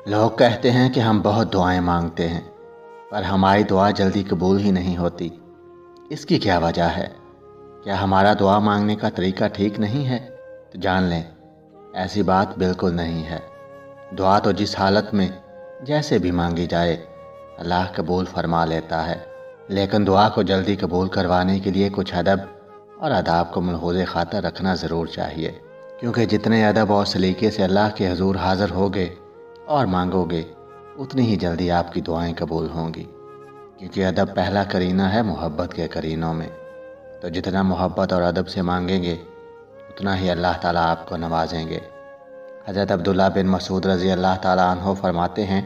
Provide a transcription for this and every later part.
لوگ کہتے ہیں کہ ہم بہت دعائیں مانگتے ہیں پر ہماری دعا جلدی قبول ہی نہیں ہوتی۔ اس کی کیا وجہ ہے؟ کیا ہمارا دعا مانگنے کا طریقہ ٹھیک نہیں ہے؟ تو جان لیں، ایسی بات بالکل نہیں ہے۔ دعا تو جس حالت میں جیسے بھی مانگی جائے اللہ قبول فرما لیتا ہے، لیکن دعا کو جلدی قبول کروانے کے لیے کچھ ادب اور آداب کو ملحوظ خاطر رکھنا ضرور چاہیے، کیونکہ جتنے ادب اور سلیقے سے اللہ کے حضور حاضر ہوگے اور مانگو گے اتنی ہی جلدی آپ کی دعائیں قبول ہوں گی، کیونکہ ادب پہلا قرینہ ہے محبت کے قرینوں میں۔ تو جتنا محبت اور ادب سے مانگیں گے اتنا ہی اللہ تعالیٰ آپ کو نوازیں گے۔ حضرت عبداللہ بن مسعود رضی اللہ تعالیٰ عنہ فرماتے ہیں،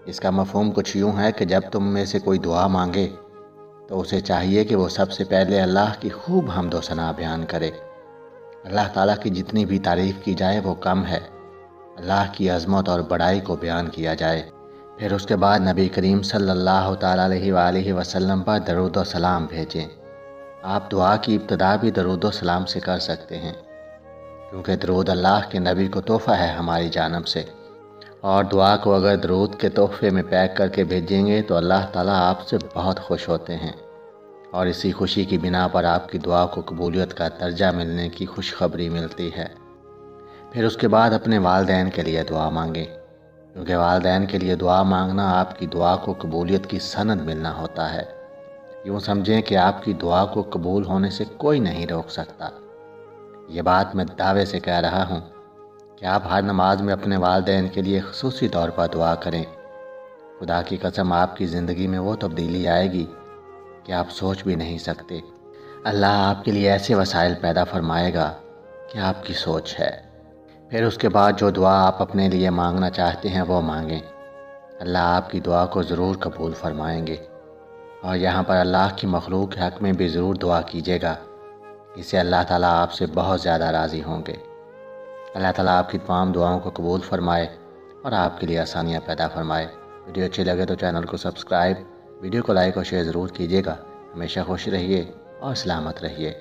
اس کا مفہوم کچھ یوں ہے کہ جب تم میں سے کوئی دعا مانگے تو اسے چاہیے کہ وہ سب سے پہلے اللہ کی خوب حمد و ثنا بیان کرے۔ اللہ تعالیٰ کی جتنی بھی تعریف کی جائے وہ کم ہے، اللہ کی عظمت اور بڑائی کو بیان کیا جائے، پھر اس کے بعد نبی کریم صلی اللہ تعالیٰ علیہ وآلہ وسلم پر درود و سلام بھیجیں۔ آپ دعا کی ابتدا بھی درود و سلام سے کر سکتے ہیں، کیونکہ درود اللہ کے نبی کو تحفہ ہے ہماری جانب سے، اور دعا کو اگر درود کے تحفے میں پیک کر کے بھیجیں گے تو اللہ تعالیٰ آپ سے بہت خوش ہوتے ہیں، اور اسی خوشی کی بنا پر آپ کی دعا کو قبولیت کا درجہ ملنے کی خوشخبری ملتی ہے۔ پھر اس کے بعد اپنے والدین کے لیے دعا مانگیں، کیونکہ والدین کے لیے دعا مانگنا آپ کی دعا کو قبولیت کی سند ملنا ہوتا ہے۔ یوں سمجھیں کہ آپ کی دعا کو قبول ہونے سے کوئی نہیں روک سکتا۔ یہ بات میں دعوے سے کہہ رہا ہوں کہ آپ ہر نماز میں اپنے والدین کے لیے خصوصی طور پر دعا کریں۔ خدا کی قسم آپ کی زندگی میں وہ تبدیلی آئے گی کہ آپ سوچ بھی نہیں سکتے۔ اللہ آپ کے لیے ایسے وسائل پیدا فرمائے گا کہ آپ کی سوچ ہے۔ پھر اس کے بعد جو دعا آپ اپنے لیے مانگنا چاہتے ہیں وہ مانگیں، اللہ آپ کی دعا کو ضرور قبول فرمائیں گے۔ اور یہاں پر اللہ کی مخلوق کے حق میں بھی ضرور دعا کیجیے گا، اس سے اللہ تعالیٰ آپ سے بہت زیادہ راضی ہوں گے۔ اللہ تعالیٰ آپ کی تمام دعاؤں کو قبول فرمائے اور آپ کے لیے آسانیاں پیدا فرمائے۔ ویڈیو اچھی لگے تو چینل کو سبسکرائب، ویڈیو کو لائک اور شیئر ضرور کیجیے گا۔ ہمیشہ خوش رہیے اور سلامت رہیے۔